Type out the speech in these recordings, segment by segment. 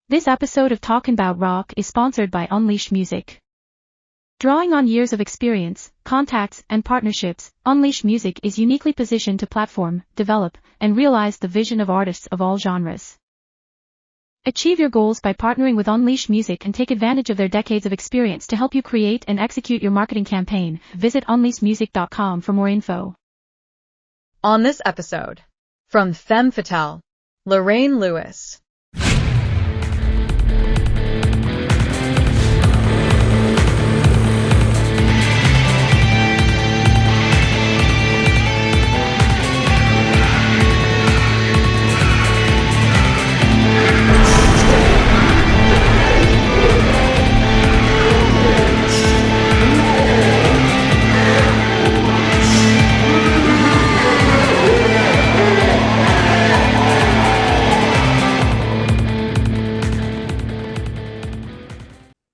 This episode of Talkin' About Rock is sponsored by Unleashed Music. Drawing on years of experience, contacts, and partnerships, Unleashed Music is uniquely positioned to platform, develop, and realize the vision of artists of all genres. Achieve your goals by partnering with Unleashed Music and take advantage of their decades of experience to help you create and execute your marketing campaign. Visit unleashedmusic.com for more info. On this episode, from Femme Fatale, Lorraine Lewis.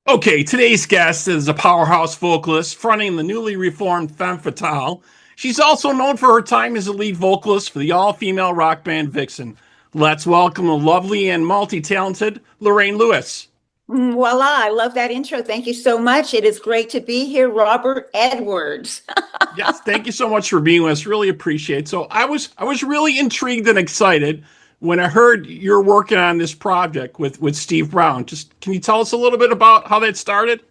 Okay, today's guest is a powerhouse vocalist fronting the newly reformed Femme Fatale. She's also known for her time as a lead vocalist for the all-female rock band Vixen. Let's welcome the lovely and multi-talented Lorraine Lewis. Voila, I love that intro. Thank you so much. It is great to be here, Robert Edwards. Yes, thank you so much for being with us. Really appreciate it. So I was really intrigued and excited when I heard you're working on this project with Steve Brown. Just can you tell us a little bit about how that started?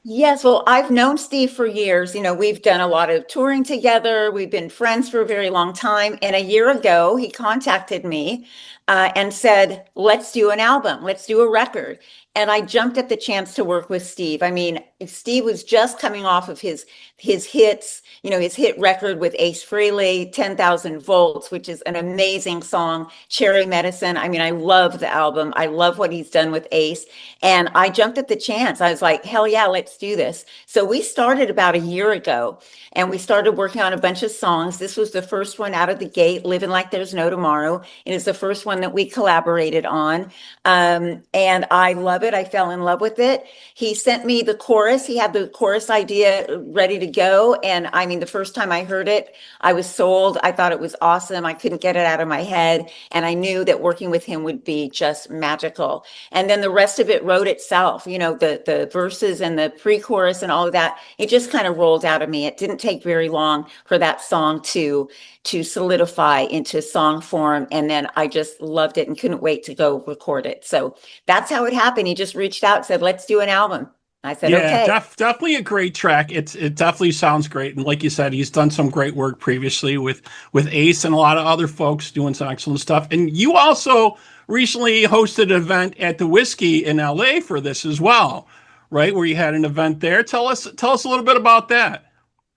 Yes, well, I've known Steve for years. We've done a lot of touring together. We've been friends for a very long time. And a year ago, he contacted me and said, let's do an album. Let's do a record. And I jumped at the chance to work with Steve. I mean, Steve was just coming off of his hits, his hit record with Ace Frehley, 10,000 Volts, which is an amazing song, Cherry Medicine. I mean, I love the album. I love what he's done with Ace. And I jumped at the chance. I was like, hell yeah, let's do this. So we started about a year ago and we started working on a bunch of songs. This was the first one out of the gate, Living Like There's No Tomorrow. It is the first one that we collaborated on. And I love it. I fell in love with it. He sent me the chorus. He had the chorus idea ready to go. And I mean, the first time I heard it, I was sold. I thought it was awesome. I couldn't get it out of my head. And I knew that working with him would be just magical. And then the rest of it wrote itself, the verses and the pre-chorus and all of that. It just kind of rolled out of me. It didn't take very long for that song to solidify into song form. And then I just loved it and couldn't wait to go record it. So that's how it happened. He just reached out and said, let's do an album. I said, okay. Definitely a great track. It definitely sounds great. And like you said, he's done some great work previously with Ace and a lot of other folks doing some excellent stuff. And you also recently hosted an event at the Whiskey in LA for this as well, right? Where you had an event there. Tell us a little bit about that.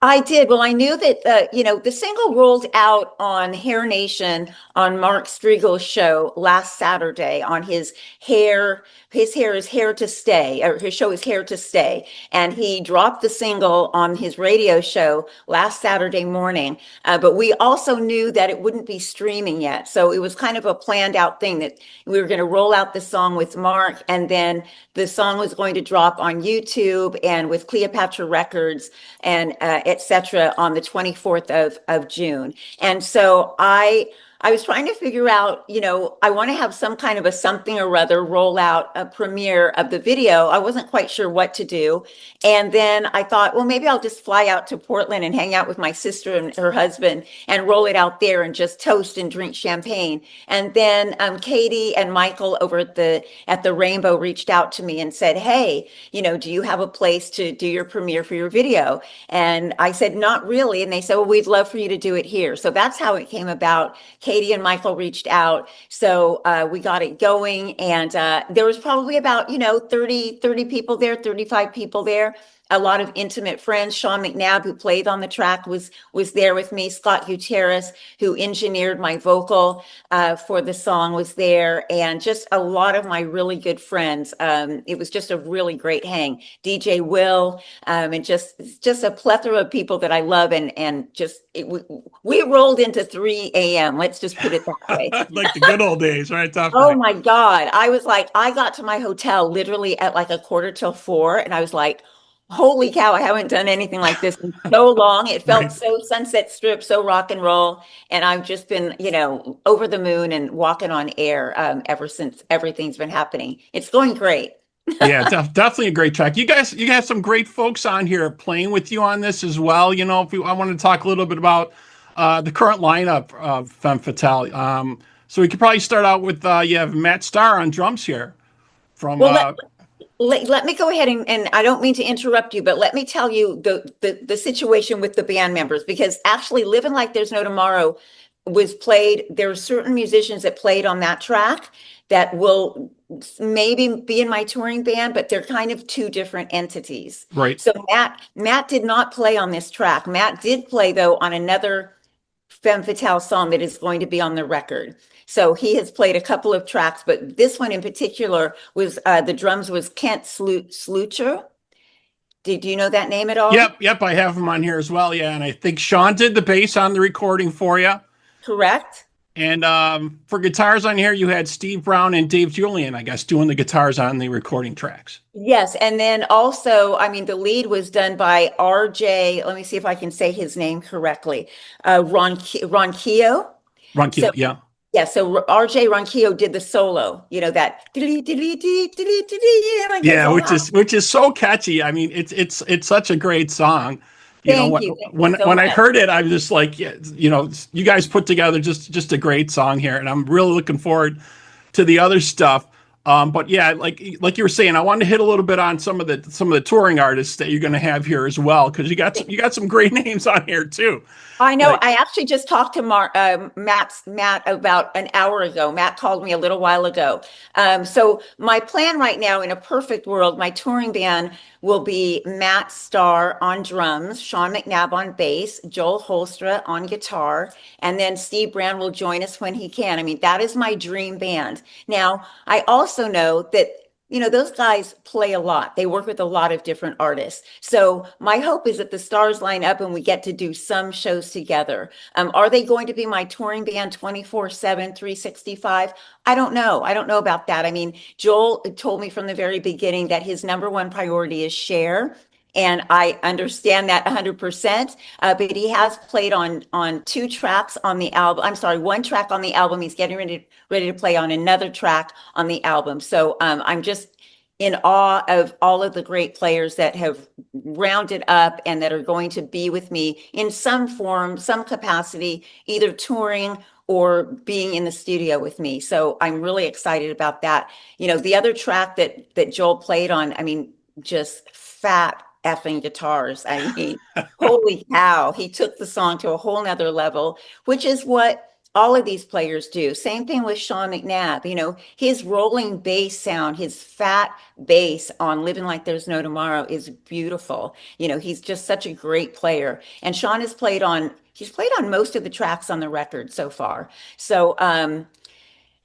I did. Well, I knew that, the single rolled out on Hair Nation on Mark Striegel's show last Saturday on his hair is Here to Stay, or his show is Here to Stay. And he dropped the single on his radio show last Saturday morning. But we also knew that it wouldn't be streaming yet. So it was kind of a planned out thing that we were going to roll out the song with Mark. And then the song was going to drop on YouTube and with Cleopatra Records and etc. on the 24th of June. And so I was trying to figure out, I want to have some kind of a something or other roll out a premiere of the video. I wasn't quite sure what to do. And then I thought, well, maybe I'll just fly out to Portland and hang out with my sister and her husband and roll it out there and just toast and drink champagne. And then Katie and Michael over at the Rainbow reached out to me and said, hey, do you have a place to do your premiere for your video? And I said, not really. And they said, well, we'd love for you to do it here. So that's how it came about. Katie and Michael reached out. So we got it going. And there was probably about, 30 people there, 35 people there. A lot of intimate friends. Sean McNabb, who played on the track, was there with me. Scott Gutierrez, who engineered my vocal for the song, was there, and just a lot of my really good friends. It was just a really great hang. DJ Will, and just a plethora of people that I love, and just we rolled into 3 a.m. Let's just put it that way. Like the good old days, right? Oh my God! I was like, I got to my hotel literally at like 4:45, and I was like, holy cow, I haven't done anything like this in so long. It felt Right. so Sunset Strip, so rock and roll. And I've just been, over the moon and walking on air ever since everything's been happening. It's going great. Yeah, definitely a great track. You have some great folks on here playing with you on this as well. I want to talk a little bit about the current lineup of Femme Fatale. So we could probably start out with you have Matt Starr on drums here from Well, let me go ahead and I don't mean to interrupt you, but let me tell you the situation with the band members, because actually Living Like There's No Tomorrow was played. There are certain musicians that played on that track that will maybe be in my touring band, but they're kind of two different entities. right. So Matt did not play on this track. Matt did play though on another Femme Fatale song that is going to be on the record. So he has played a couple of tracks, but this one in particular was the drums was Kent Slucher. Did you know that name at all? Yep. I have him on here as well. Yeah, and I think Sean did the bass on the recording for you. Correct. And for guitars on here, you had Steve Brown and Dave Julian, I guess, doing the guitars on the recording tracks. Yes, and then also, I mean, the lead was done by RJ. Let me see if I can say his name correctly. Ronquillo. Ronquillo, So yeah. yeah, so RJ Ronquillo did the solo. You know that. And it goes Yeah, on. which is so catchy. I mean, it's such a great song. Thank you. Thank you so When I much. heard it, I was just like, yeah, you guys put together just a great song here, and I'm really looking forward to the other stuff. But yeah, like you were saying, I wanted to hit a little bit on some of the touring artists that you're going to have here as well, because you got some great names on here too. I know. Like, I actually just talked to Matt about an hour ago. Matt called me a little while ago. So my plan right now, in a perfect world, my touring band will be Matt Starr on drums, Sean McNabb on bass, Joel Holstra on guitar, and then Steve Brown will join us when he can. I mean, that is my dream band. Now, I also know that those guys play a lot. They work with a lot of different artists. So my hope is that the stars line up and we get to do some shows together. Are they going to be my touring band 24/7, 365? I don't know. I don't know about that. I mean, Joel told me from the very beginning that his number one priority is share. And I understand that 100%. But he has played on two tracks on the album. I'm sorry, one track on the album. He's getting ready to play on another track on the album. So I'm just in awe of all of the great players that have rounded up and that are going to be with me in some form, some capacity, either touring or being in the studio with me. So I'm really excited about that. The other track that Joel played on, I mean, just fat effing guitars. I mean, holy cow. He took the song to a whole nother level, which is what all of these players do. Same thing with Sean McNabb. His rolling bass sound, his fat bass on Living Like There's No Tomorrow is beautiful. He's just such a great player. And Sean he's played on most of the tracks on the record so far. So,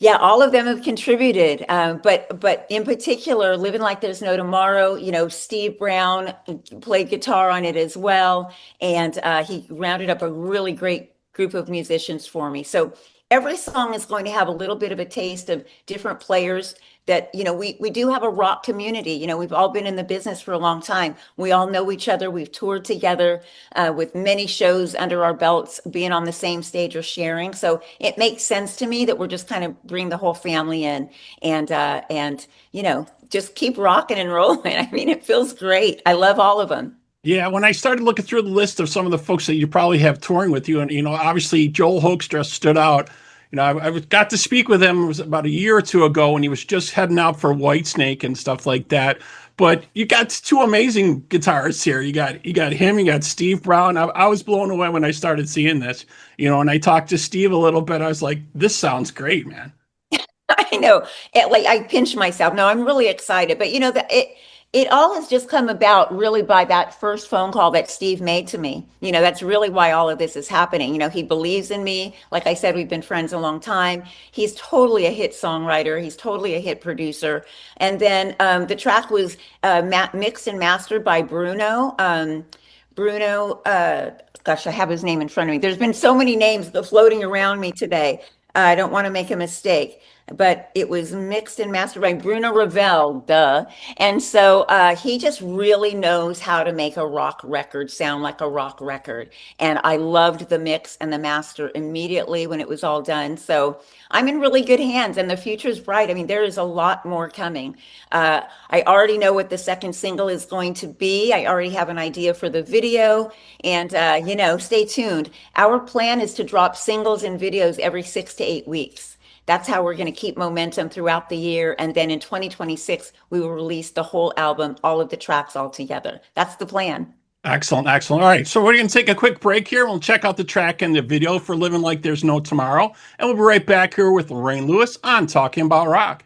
yeah, all of them have contributed, but in particular, Living Like There's No Tomorrow. Steve Brown played guitar on it as well, and he rounded up a really great group of musicians for me. So every song is going to have a little bit of a taste of different players that, we do have a rock community. We've all been in the business for a long time. We all know each other. We've toured together with many shows under our belts, being on the same stage or sharing. So it makes sense to me that we're just kind of bring the whole family in and just keep rocking and rolling. I mean, it feels great. I love all of them. yeah, when I started looking through the list of some of the folks that you probably have touring with you, and obviously Joel Hoekstra stood out. I got to speak with him. It was about a year or two ago when he was just heading out for Whitesnake and stuff like that. But you got two amazing guitarists here. You got him. You got Steve Brown. I was blown away when I started seeing this. And I talked to Steve a little bit. I was like, "This sounds great, man." I know. Like I pinch myself. No, I'm really excited. But it all has just come about really by that first phone call that Steve made to me. That's really why all of this is happening. He believes in me. Like I said, we've been friends a long time. He's totally a hit songwriter. He's totally a hit producer. And then the track was mixed and mastered by Bruno. Gosh, I have his name in front of me. There's been so many names floating around me today. I don't want to make a mistake. but it was mixed and mastered by Bruno Ravel, duh. And so he just really knows how to make a rock record sound like a rock record. And I loved the mix and the master immediately when it was all done. So I'm in really good hands and the future's bright. I mean, there is a lot more coming. I already know what the second single is going to be. I already have an idea for the video. And, stay tuned. Our plan is to drop singles and videos every 6 to 8 weeks. That's how we're going to keep momentum throughout the year. And then in 2026, we will release the whole album, all of the tracks all together. That's the plan. Excellent. All right. So we're going to take a quick break here. We'll check out the track and the video for Living Like There's No Tomorrow. And we'll be right back here with Lorraine Lewis on Talking About Rock.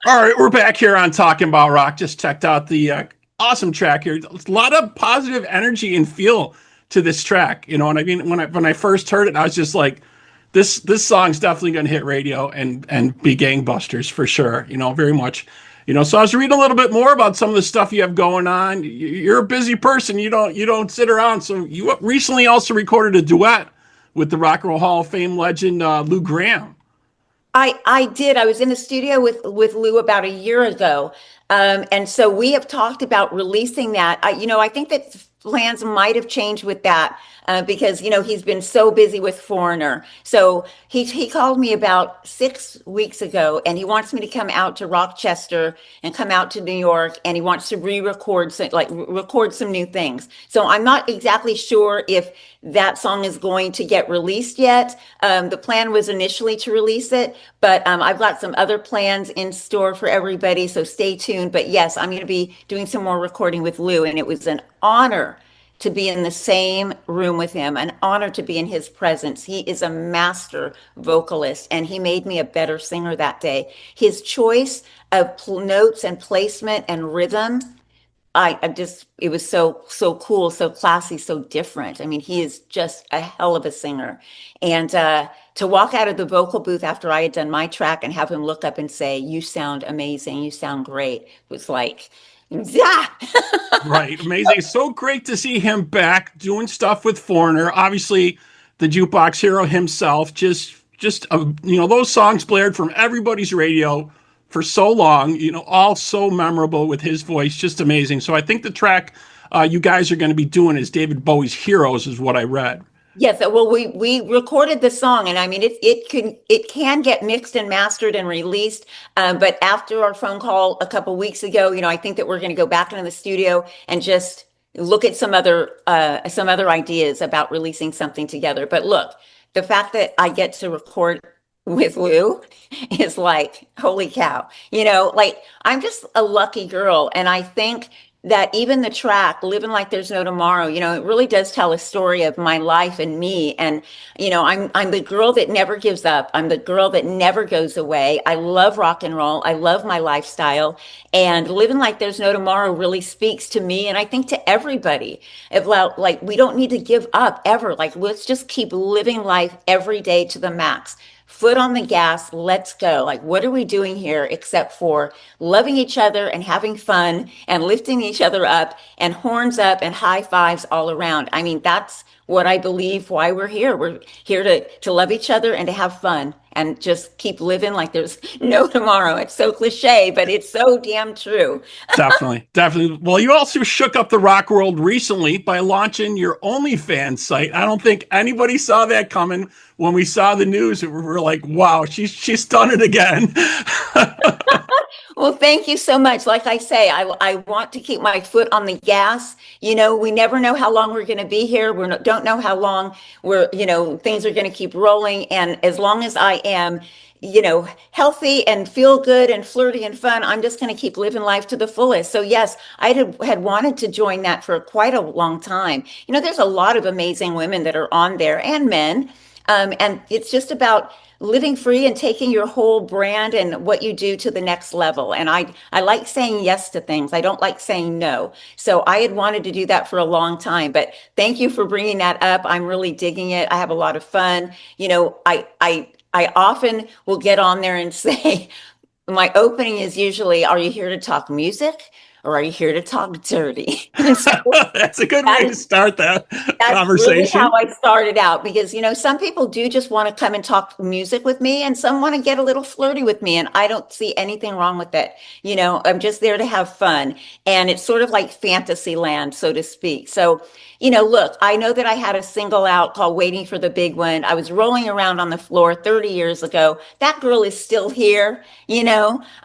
All right, we're back here on Talking About Rock. Just checked out the awesome track here. A lot of positive energy and feel to this track. You know what I mean? When I first heard it, I was just like, this song's definitely going to hit radio and be gangbusters for sure. You know, very much. So I was reading a little bit more about some of the stuff you have going on. You're a busy person. You don't sit around. So you recently also recorded a duet with the Rock and Roll Hall of Fame legend Lou Gramm. I did. I was in the studio with Lou about a year ago. And so we have talked about releasing that. I think that plans might have changed with that because, he's been so busy with Foreigner. So he called me about 6 weeks ago and he wants me to come out to Rochester and come out to New York, and he wants to record some new things. So I'm not exactly sure if that song is going to get released yet. The plan was initially to release it, but I've got some other plans in store for everybody, so stay tuned. But yes, I'm going to be doing some more recording with Lou, and it was an honor to be in the same room with him, an honor to be in his presence. He is a master vocalist, and he made me a better singer that day. His choice of notes and placement and rhythm, it was so cool, so classy, so different. I mean, he is just a hell of a singer. And to walk out of the vocal booth after I had done my track and have him look up and say, "You sound amazing, you sound great," was like, yeah. Right. Amazing. So great to see him back doing stuff with Foreigner. Obviously, the jukebox hero himself. Those songs blared from everybody's radio for so long, all so memorable with his voice. Just amazing. So I think the track you guys are going to be doing is David Bowie's Heroes, is what I read. Yes, well, we recorded the song, and I mean it can get mixed and mastered and released. But after our phone call a couple weeks ago, I think that we're going to go back into the studio and just look at some other ideas about releasing something together. But look, the fact that I get to record with Lou is like, holy cow. I'm just a lucky girl, and I think that even the track "Living Like There's No Tomorrow," it really does tell a story of my life and me. And I'm the girl that never gives up. I'm the girl that never goes away. I love rock and roll. I love my lifestyle, and "Living Like There's No Tomorrow" really speaks to me, and I think to everybody. Like, we don't need to give up ever. Like, let's just keep living life every day to the max. Foot on the gas, let's go. Like, what are we doing here except for loving each other and having fun and lifting each other up and horns up and high fives all around? I mean, that's what I believe why we're here. We're here to love each other and to have fun and just keep living like there's no tomorrow. It's so cliche, but it's so damn true. Definitely. Well, you also shook up the rock world recently by launching your OnlyFans site. I don't think anybody saw that coming. When we saw the news, we were like, wow, she's done it again. Well, thank you so much. Like I say, I want to keep my foot on the gas. We never know how long we're going to be here. Don't know how long things are going to keep rolling. And as long as I am, healthy and feel good and flirty and fun, I'm just going to keep living life to the fullest. So yes, I had wanted to join that for quite a long time. There's a lot of amazing women that are on there, and men. And it's just about living free and taking your whole brand and what you do to the next level. And I like saying yes to things. I don't like saying no. So I had wanted to do that for a long time, but thank you for bringing that up. I'm really digging it. I have a lot of fun. I often will get on there and say, my opening is usually, "Are you here to talk music? Or are you here to talk dirty?" So that's a good way to start that conversation. Really how I started out, because some people do just want to come and talk music with me, and some want to get a little flirty with me, and I don't see anything wrong with it. I'm just there to have fun, and it's sort of like fantasy land, so to speak. So look, I know that I had a single out called "Waiting for the Big One." I was rolling around on the floor 30 years ago. That girl is still here.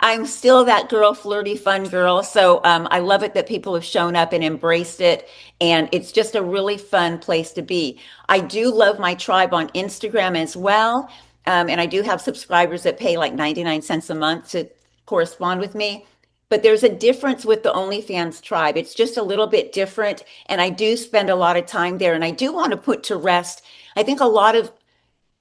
I'm still that girl, flirty, fun girl. So I love it that people have shown up and embraced it. And it's just a really fun place to be. I do love my tribe on Instagram as well. And I do have subscribers that pay like 99 cents a month to correspond with me. But there's a difference with the OnlyFans tribe. It's just a little bit different. And I do spend a lot of time there. And I do want to put to rest, I think a lot of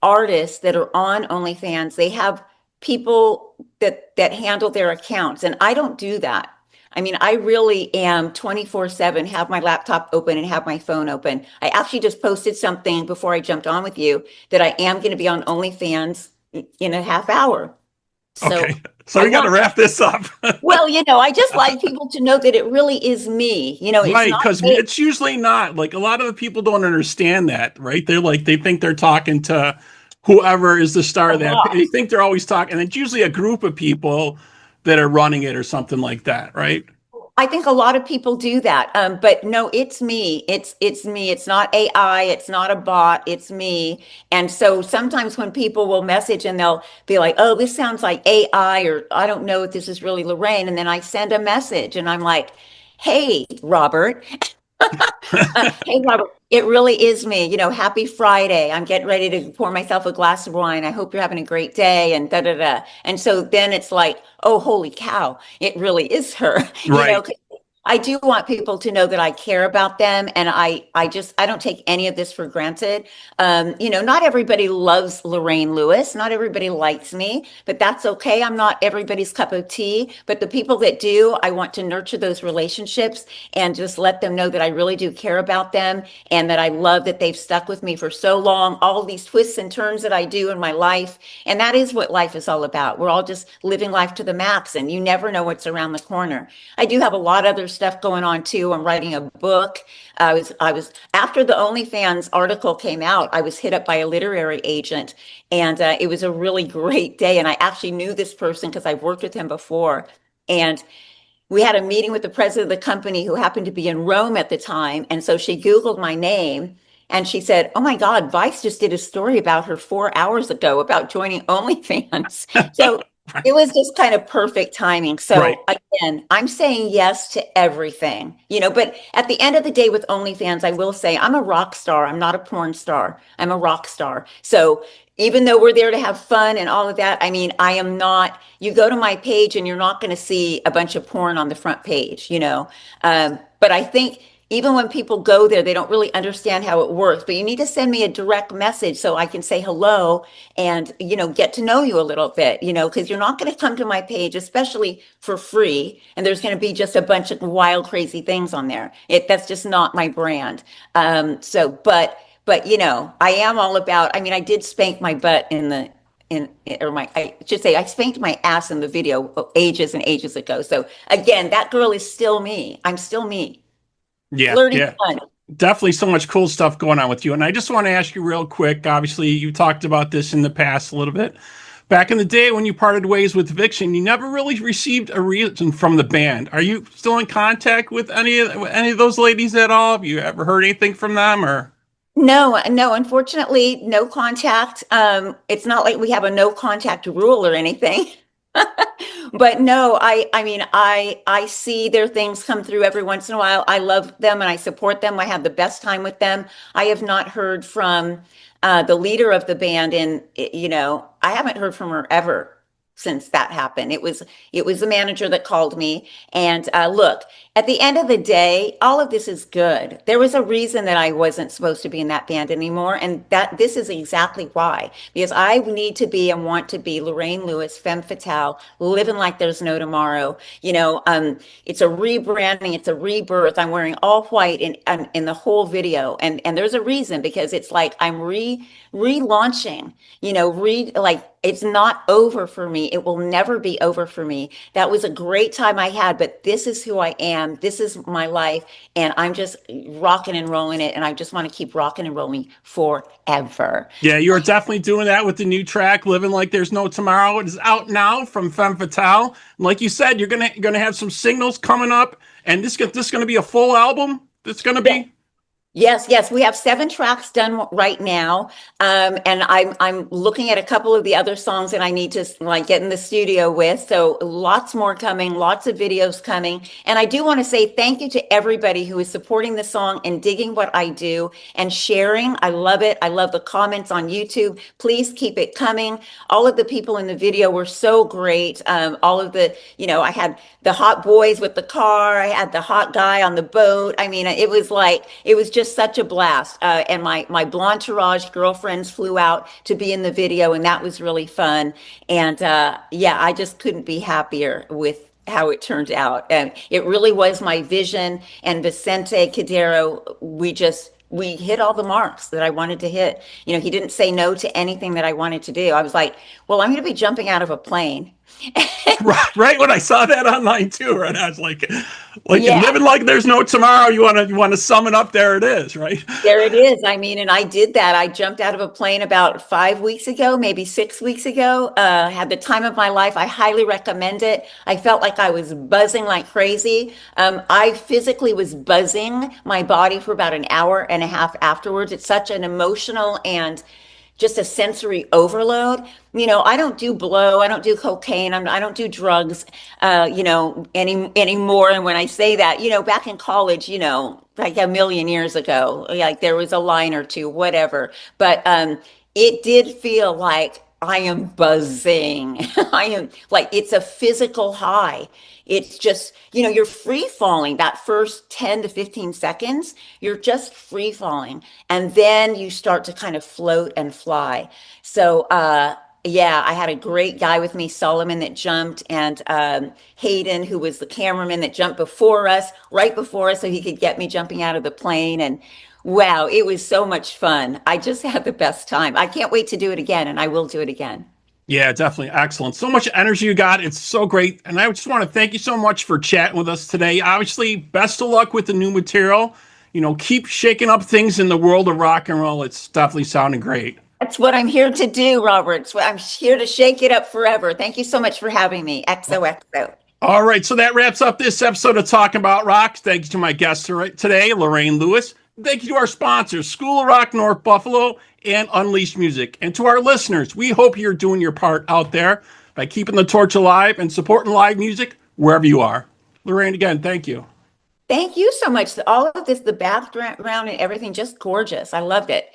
artists that are on OnlyFans, they have people that handle their accounts. And I don't do that. I mean, I really am 24/7, have my laptop open and have my phone open. I actually just posted something before I jumped on with you that I am going to be on OnlyFans in a half hour. So Okay. So I we got to want, wrap this up. well, I just like people to know that it really is me. It's Right, not because me. it's usually not like a lot of the people don't understand that, right? They're like they think they're talking to whoever is the star A of that. They boss. think they're always talking, and it's usually a group of people that are running it or something like that, right? I think a lot of people do that. But no, it's me. It's me. It's not AI. It's not a bot. It's me. And so sometimes when people will message and they'll be like, "Oh, this sounds like AI," or "I don't know if this is really Lorraine," and then I send a message and I'm like, "Hey, Robert." Hey, Robert, it really is me. Happy Friday. I'm getting ready to pour myself a glass of wine. I hope you're having a great day and da da da. And so then it's like, oh, holy cow, it really is her. Right. 'Cause I do want people to know that I care about them, and I don't take any of this for granted. Not everybody loves Lorraine Lewis. Not everybody likes me, but that's okay. I'm not everybody's cup of tea, but the people that do, I want to nurture those relationships and just let them know that I really do care about them and that I love that they've stuck with me for so long, all of these twists and turns that I do in my life. And that is what life is all about. We're all just living life to the max, and you never know what's around the corner. I do have a lot of other stuff going on too. I'm writing a book. I was after the OnlyFans article came out, I was hit up by a literary agent, and it was a really great day. And I actually knew this person because I've worked with him before. And we had a meeting with the president of the company who happened to be in Rome at the time. And so she Googled my name and she said, "Oh my God, Vice just did a story about her 4 hours ago about joining OnlyFans." So it was just kind of perfect timing. Right. So again, I'm saying yes to everything, but at the end of the day with OnlyFans, I will say I'm a rock star. I'm not a porn star. I'm a rock star. So even though we're there to have fun and all of that, I mean, I am not, you go to my page and you're not going to see a bunch of porn on the front page. But I think even when people go there, they don't really understand how it works. But you need to send me a direct message so I can say hello and, get to know you a little bit, because you're not going to come to my page, especially for free. And there's going to be just a bunch of wild, crazy things on there. That's just not my brand. But I am all about, I mean, I did spank my butt I should say I spanked my ass in the video ages and ages ago. So again, that girl is still me. I'm still me. Yeah. Flirty Yeah. fun. Definitely so much cool stuff going on with you. And I just want to ask you real quick. Obviously, you talked about this in the past a little bit. Back in the day when you parted ways with Viction, you never really received a reason from the band. Are you still in contact with any of those ladies at all? Have you ever heard anything from them or? No, no, unfortunately, no contact. It's not like we have a no contact rule or anything. But no, I mean, I see their things come through every once in a while. I love them and I support them. I have the best time with them. I have not heard from the leader of the band I haven't heard from her ever since that happened. It was the manager that called me. And look, at the end of the day, all of this is good. There was a reason that I wasn't supposed to be in that band anymore, and that this is exactly why. Because I need to be and want to be Lorraine Lewis, Femme Fatale, living like there's no tomorrow. It's a rebranding, it's a rebirth. I'm wearing all white in the whole video, and there's a reason because it's like I'm relaunching. Like it's not over for me. It will never be over for me. That was a great time I had, but this is who I am. This is my life, and I'm just rocking and rolling it, and I just want to keep rocking and rolling forever. Yeah, you're definitely doing that with the new track, "Living Like There's No Tomorrow." It is out now from Femme Fatale. And like you said, you're gonna have some singles coming up, and this gonna be a full album. It's gonna be. Yes, yes, we have 7 tracks done right now, and I'm looking at a couple of the other songs that I need to like get in the studio with. So lots more coming, lots of videos coming, and I do want to say thank you to everybody who is supporting the song and digging what I do and sharing. I love it. I love the comments on YouTube. Please keep it coming. All of the people in the video were so great. All of I had the hot boys with the car. I had the hot guy on the boat. I mean, it was just such a blast. And my Blontourage girlfriends flew out to be in the video, and that was really fun. And yeah, I just couldn't be happier with how it turned out. And it really was my vision. And Vicente Cadero, we hit all the marks that I wanted to hit. He didn't say no to anything that I wanted to do. I was like, well, I'm going to be jumping out of a plane. Right when I saw that online too, right? I was like Yeah. living like there's no tomorrow. You want to sum it up. There it is, right? There it is. I mean, and I did that. I jumped out of a plane about 5 weeks ago, maybe 6 weeks ago. Had the time of my life. I highly recommend it. I felt like I was buzzing like crazy. I physically was buzzing my body for about an hour and a half afterwards. It's such an emotional and just a sensory overload. I don't do blow, I don't do cocaine, I don't do drugs, anymore. And when I say that, back in college, like a million years ago, like there was a line or two, whatever. But it did feel like I am buzzing. I am like, it's a physical high. It's just, you're free falling that first 10 to 15 seconds. You're just free falling. And then you start to kind of float and fly. So, yeah, I had a great guy with me, Solomon, that jumped, and Hayden, who was the cameraman that jumped before us, right before us, so he could get me jumping out of the plane. And wow, it was so much fun. I just had the best time. I can't wait to do it again, and I will do it again. Yeah, definitely excellent. So much energy you got. It's so great. And I just want to thank you so much for chatting with us today. Obviously, best of luck with the new material. Keep shaking up things in the world of rock and roll. It's definitely sounding great. That's what I'm here to do, Robert. I'm here to shake it up forever. Thank you so much for having me. XOXO. All right, so that wraps up this episode of Talking About Rock. Thank you to my guest today, Lorraine Lewis. Thank you to our sponsors, School of Rock North Buffalo and Unleashed Music. And to our listeners, we hope you're doing your part out there by keeping the torch alive and supporting live music wherever you are. Lorraine, again, thank you. Thank you so much. All of this, the background and everything, just gorgeous. I loved it.